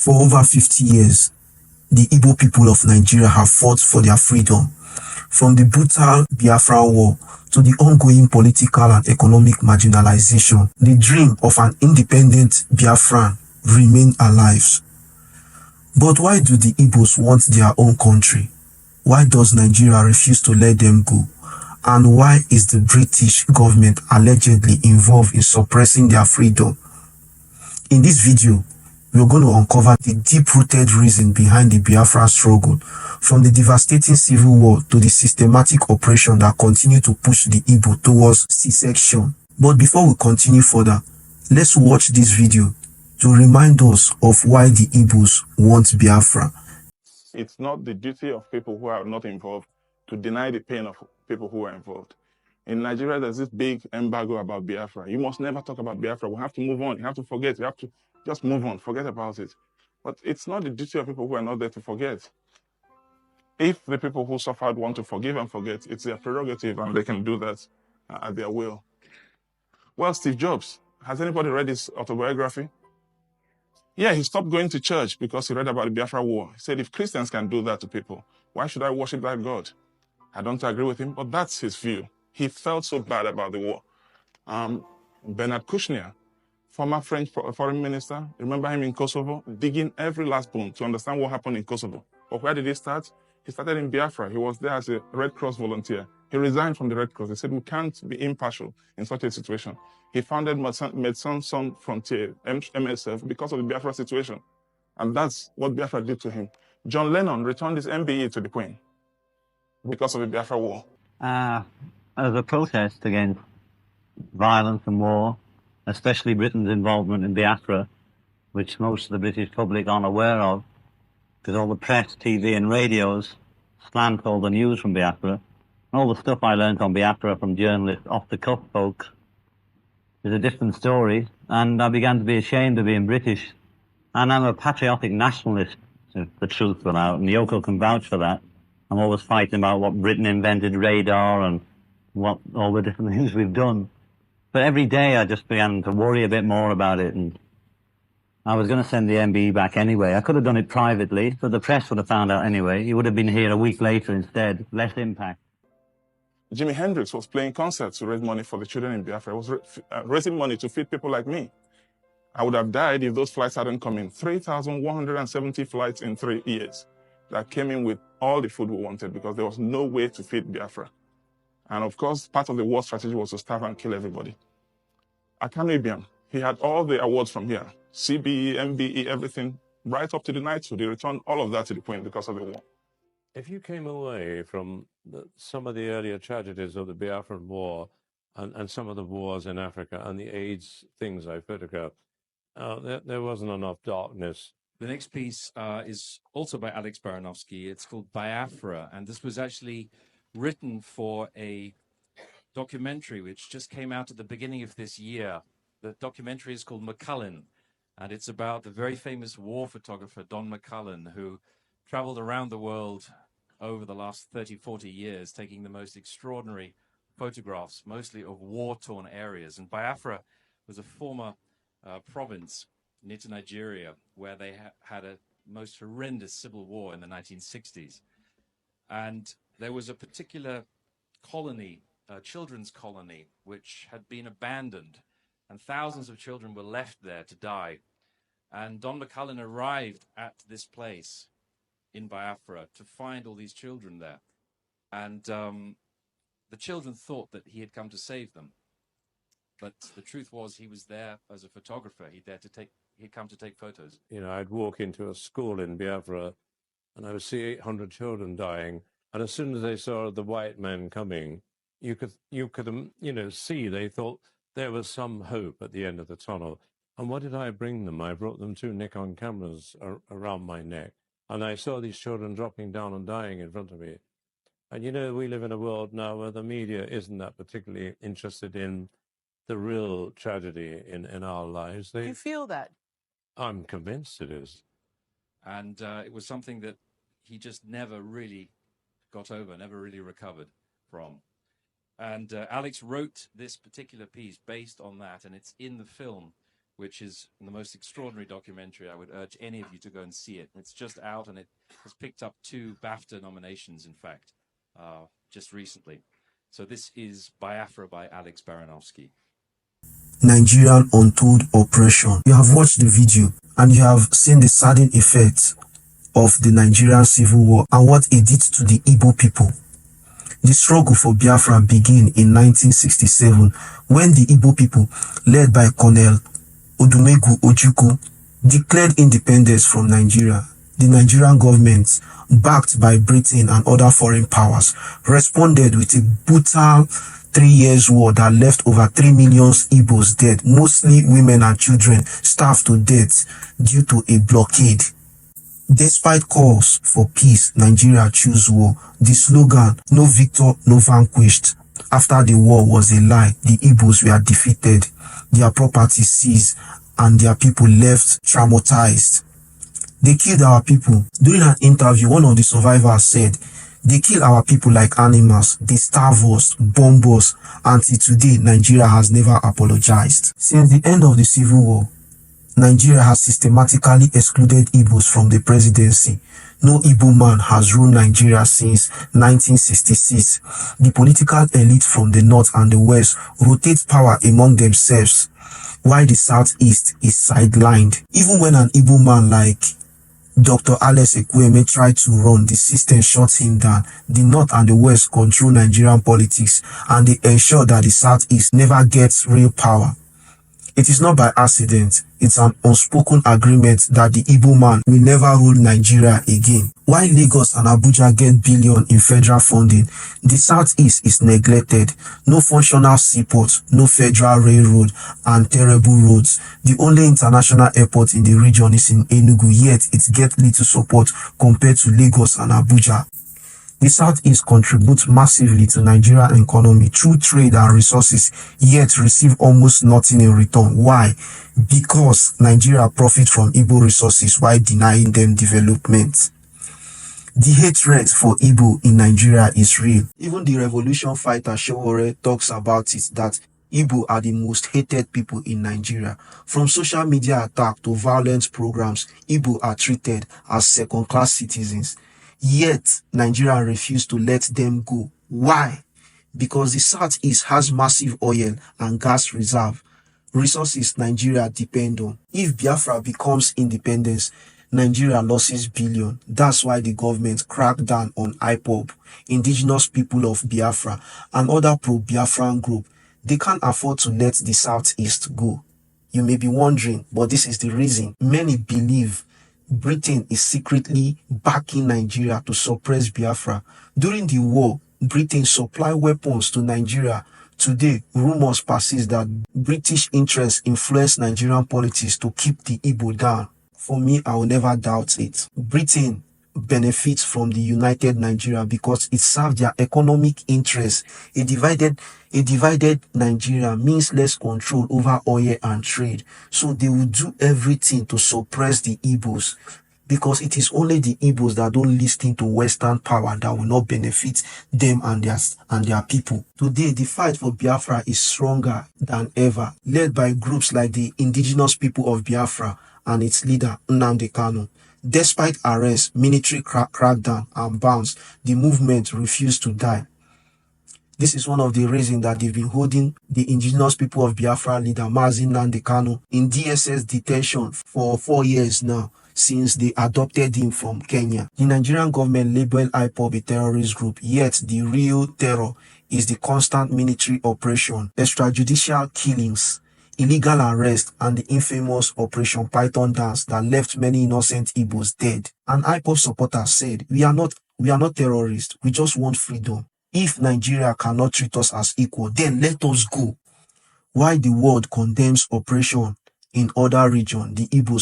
For over 50 years, the Igbo people of Nigeria have fought for their freedom. From the brutal Biafra War to the ongoing political and economic marginalization, the dream of an independent Biafran remains alive. But why do the Igbos want their own country? Why does Nigeria refuse to let them go? And why is the British government allegedly involved in suppressing their freedom? In this video, we're going to uncover the deep-rooted reason behind the Biafra struggle, from the devastating civil war to the systematic oppression that continue to push the Igbo towards secession. But before we continue further, let's watch this video to remind us of why the Igbos want Biafra. It's not the duty of people who are not involved to deny the pain of people who are involved. In Nigeria, there's this big embargo about Biafra. You must never talk about Biafra. We have to move on. You have to forget. You have to just move on. Forget about it. But it's not the duty of people who are not there to forget. If the people who suffered want to forgive and forget, it's their prerogative and they can do that at their will. Well, Steve Jobs, has anybody read his autobiography? Yeah, he stopped going to church because he read about the Biafra War. He said, if Christians can do that to people, why should I worship that God? I don't agree with him, but that's his view. He felt so bad about the war. Bernard Kouchner, former French foreign minister, remember him in Kosovo, digging every last bone to understand what happened in Kosovo. But where did he start? He started in Biafra. He was there as a Red Cross volunteer. He resigned from the Red Cross. He said, we can't be impartial in such a situation. He founded Médecins Sans Frontières, MSF, because of the Biafra situation. And that's what Biafra did to him. John Lennon returned his MBE to the Queen because of the Biafra War. As a protest against violence and war, especially Britain's involvement in Biafra, which most of the British public aren't aware of, because all the press, TV and radios slant all the news from Biafra. And all the stuff I learned on Biafra from journalists, off-the-cuff folks, is a different story. And I began to be ashamed of being British. And I'm a patriotic nationalist, if the truth were out, and Yoko can vouch for that. I'm always fighting about what Britain invented, radar, and what all the different things we've done. But every day I just began to worry a bit more about it, and I was going to send the MBE back anyway. I could have done it privately, but the press would have found out anyway. He would have been here a week later instead, less impact. Jimi Hendrix was playing concerts to raise money for the children in Biafra. He was raising money to feed people like me. I would have died if those flights hadn't come in. 3,170 flights in 3 years that came in with all the food we wanted because there was no way to feed Biafra. And of course, part of the war strategy was to starve and kill everybody. Akanu, he had all the awards from here. CBE, MBE, everything, right up to the knighthood. He returned all of that to the Queen because of the war. If you came away from some of the earlier tragedies of the Biafran War and some of the wars in Africa and the AIDS things I photographed, there wasn't enough darkness. The next piece is also by Alex Baronowski. It's called Biafra, and this was actually written for a documentary which just came out at the beginning of this year. The documentary is called McCullen, and it's about the very famous war photographer Don McCullen, who traveled around the world over the last 30, 40 years, taking the most extraordinary photographs, mostly of war-torn areas. And Biafra was a former province near to Nigeria, where they had a most horrendous civil war in the 1960s. And there was a particular colony, a children's colony, which had been abandoned, and thousands of children were left there to die. And Don McCullen arrived at this place in Biafra to find all these children there. And the children thought that he had come to save them. But the truth was he was there as a photographer. He'd come to take photos. You know, I'd walk into a school in Biafra and I would see 800 children dying. And as soon as they saw the white men coming, you could see they thought there was some hope at the end of the tunnel. And what did I bring them? I brought them 2 Nikon cameras around my neck. And I saw these children dropping down and dying in front of me. And you know, we live in a world now where the media isn't that particularly interested in the real tragedy in our lives. You feel that? I'm convinced it is. And it was something that he just never really got over, never really recovered from. And Alex wrote this particular piece based on that, and it's in the film, which is the most extraordinary documentary. I would urge any of you to go and see it. It's just out, and it has picked up 2 BAFTA nominations, in fact, just recently. So this is Biafra by Alex Baronowski. Nigerian Untold Oppression. You have watched the video and you have seen the sudden effects of the Nigerian Civil War and what it did to the Igbo people. The struggle for Biafra began in 1967 when the Igbo people, led by Colonel Odumegwu Ojukwu, declared independence from Nigeria. The Nigerian government, backed by Britain and other foreign powers, responded with a brutal 3 years war that left over 3 million Igbos dead, mostly women and children starved to death due to a blockade. Despite calls for peace, Nigeria chose war. The slogan, "No victor, no vanquished," after the war was a lie. The Igbos were defeated, their property seized, and their people left traumatized. They killed our people. During an interview, one of the survivors said, "They kill our people like animals. They starve us, bomb us. Until today, Nigeria has never apologized." Since the end of the Civil War, Nigeria has systematically excluded Igbos from the presidency. No Igbo man has ruled Nigeria since 1966. The political elite from the north and the west rotate power among themselves, while the southeast is sidelined. Even when an Igbo man like Dr. Alex Ekwueme tried to run, the system shut him down. The north and the west control Nigerian politics, and they ensure that the southeast never gets real power. It is not by accident. It's an unspoken agreement that the Igbo man will never rule Nigeria again. While Lagos and Abuja get billions in federal funding, the southeast is neglected. No functional seaports, no federal railroad, and terrible roads. The only international airport in the region is in Enugu, yet it gets little support compared to Lagos and Abuja. The Southeast contributes massively to Nigerian economy through trade and resources, yet receive almost nothing in return. Why? Because Nigeria profits from Igbo resources while denying them development. The hatred for Igbo in Nigeria is real. Even the revolution fighter Shewore talks about it, that Igbo are the most hated people in Nigeria. From social media attack to violent programs, Igbo are treated as second-class citizens. Yet, Nigeria refused to let them go. Why? Because the Southeast has massive oil and gas resources Nigeria depend on. If Biafra becomes independence, Nigeria loses billions. That's why the government cracked down on IPOB, indigenous people of Biafra, and other pro-Biafran groups. They can't afford to let the Southeast go. You may be wondering, but this is the reason. Many believe Britain is secretly backing Nigeria to suppress Biafra. During the war, Britain supplied weapons to Nigeria. Today, rumors persist that British interests influence Nigerian politics to keep the Igbo down. For me, I will never doubt it. Britain benefits from the united Nigeria because it serves their economic interests. A divided Nigeria means less control over oil and trade. So they will do everything to suppress the Igbos, because it is only the Igbos that don't listen to Western power that will not benefit them and their people. Today, the fight for Biafra is stronger than ever, led by groups like the indigenous people of Biafra and its leader, Nnamdi Kanu. Despite arrests, military crackdown, and bans, the movement refused to die. This is one of the reasons that they've been holding the indigenous people of Biafra leader, Mazi Nnamdi Kanu, in DSS detention for 4 years now, since they adopted him from Kenya. The Nigerian government labeled IPOB a terrorist group, yet the real terror is the constant military operation, extrajudicial killings, illegal arrest, and the infamous Operation Python dance that left many innocent Igbos dead. An IPOB supporter said, we are not terrorists, we just want freedom. If Nigeria cannot treat us as equal, then let us go. While the world condemns oppression in other regions, the Igbo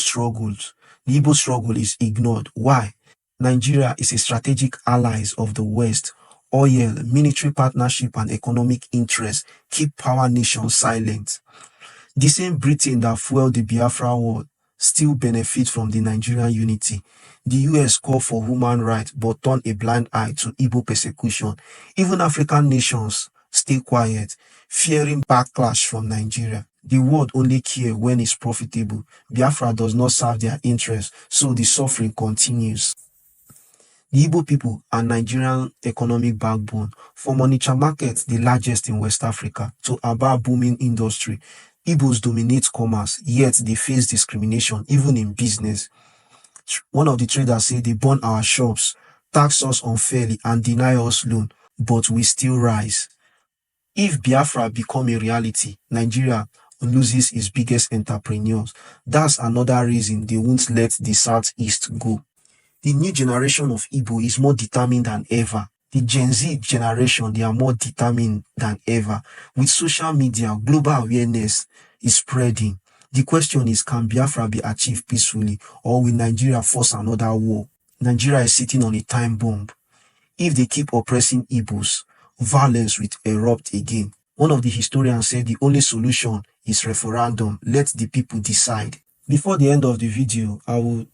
struggle is ignored. Why? Nigeria is a strategic ally of the West. Oil, military partnership, and economic interests keep power nations silent. The same Britain that fueled the Biafra War still benefits from the Nigerian unity. The US called for human rights but turned a blind eye to Igbo persecution. Even African nations stay quiet, fearing backlash from Nigeria. The world only care when it's profitable. Biafra does not serve their interests, so the suffering continues. The Igbo people are Nigerian economic backbone. From Onitsha market, the largest in West Africa, to Aba booming industry, Igbos dominate commerce, yet they face discrimination even in business. One of the traders say they burn our shops, tax us unfairly and deny us loan, but we still rise. If Biafra become a reality, Nigeria loses its biggest entrepreneurs. That's another reason they won't let the Southeast go. The new generation of Igbo is more determined than ever. The Gen Z generation, they are more determined than ever. With social media, global awareness is spreading. The question is, can Biafra be achieved peacefully, or will Nigeria force another war? Nigeria is sitting on a time bomb. If they keep oppressing Igbos, violence will erupt again. One of the historians said the only solution is referendum. Let the people decide. Before the end of the video, I will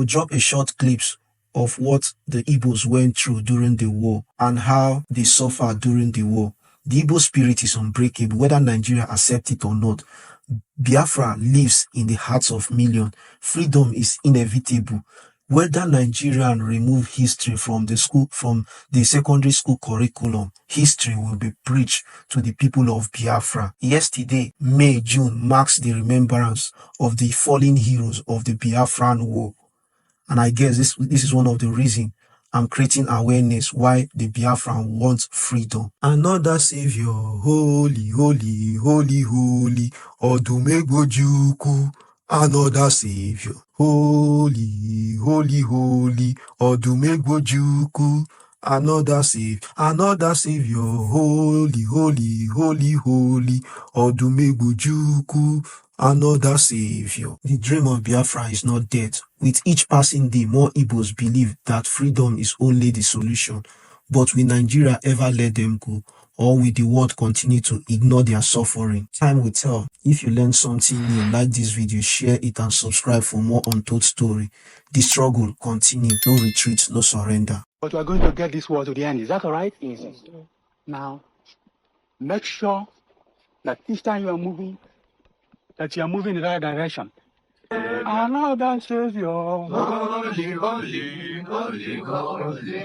drop a short clips of what the Igbos went through during the war and how they suffered during the war. The Igbo spirit is unbreakable, whether Nigeria accepts it or not. Biafra lives in the hearts of millions. Freedom is inevitable. Whether Nigerians remove history from the secondary school curriculum, history will be preached to the people of Biafra. Yesterday, May, June, marks the remembrance of the fallen heroes of the Biafran War. And I guess this is one of the reasons I'm creating awareness why the Biafran wants freedom. Another savior, holy, holy, holy, holy, Odumegbojuku. Another savior, holy, holy, holy, Odumegbojuku. Another savior, holy, holy, holy, holy, Odumegbojuku. Another savior. The dream of Biafra is not dead. With each passing day, more Igbos believe that freedom is only the solution. But will Nigeria ever let them go? Or will the world continue to ignore their suffering? Time will tell. If you learned something new, like this video, share it and subscribe for more untold story. The struggle continues. No retreat, no surrender. But we are going to get this war to the end. Is that all right? Yes. Now, make sure that each time you are moving, that you are moving in the right direction. Another savior. Holy, holy, holy, holy.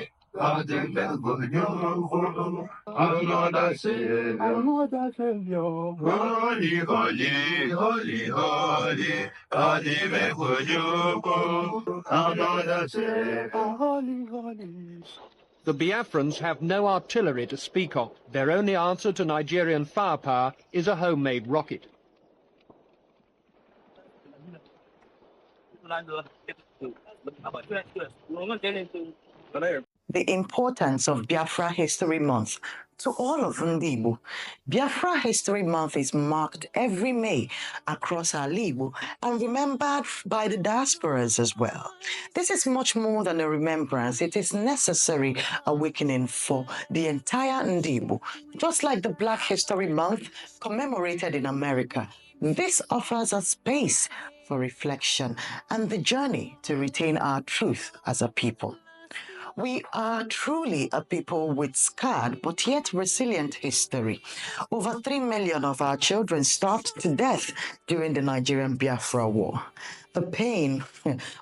Another savior. Another savior. Holy, holy, holy, holy. Another savior. Holy, holy. The Biafrans have no artillery to speak of. Their only answer to Nigerian firepower is a homemade rocket. The importance of Biafra History Month. To all of Igbo, Biafra History Month is marked every May across our Igbo and remembered by the diasporas as well. This is much more than a remembrance. It is necessary awakening for the entire Igbo. Just like the Black History Month commemorated in America, this offers a space for reflection and the journey to retain our truth as a people. We are truly a people with scarred but yet resilient history. Over 3 million of our children starved to death during the Nigerian Biafra War. The pain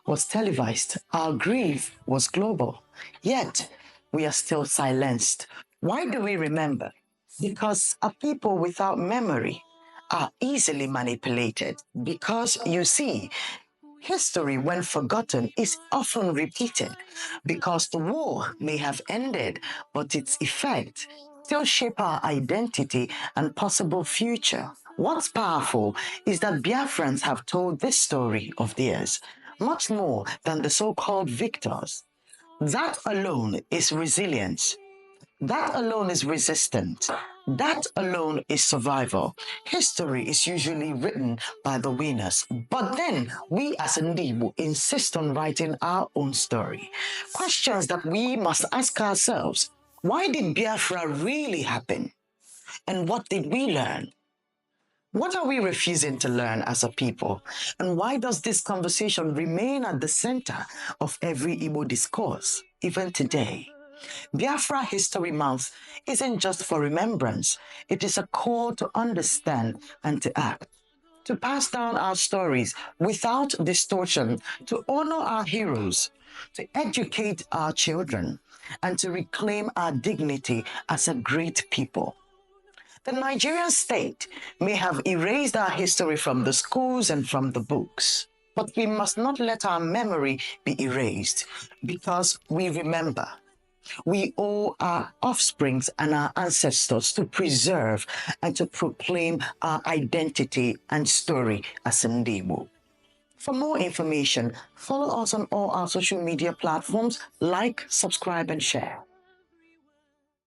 was televised. Our grief was global. Yet, we are still silenced. Why do we remember? Because a people without memory are easily manipulated. Because, you see, history, when forgotten, is often repeated because the war may have ended, but its effect still shape our identity and possible future. What's powerful is that Biafrans have told this story of theirs, much more than the so-called victors. That alone is resilience. That alone is resistance. That alone is survival. History is usually written by the winners. But then we as Ndibo insist on writing our own story. Questions that we must ask ourselves. Why did Biafra really happen? And what did we learn? What are we refusing to learn as a people? And why does this conversation remain at the center of every Igbo discourse, even today? Biafra History Month isn't just for remembrance, it is a call to understand and to act, to pass down our stories without distortion, to honor our heroes, to educate our children, and to reclaim our dignity as a great people. The Nigerian state may have erased our history from the schools and from the books, but we must not let our memory be erased because we remember. We owe our offsprings and our ancestors to preserve and to proclaim our identity and story as Igbo. For more information, follow us on all our social media platforms, like, subscribe, and share.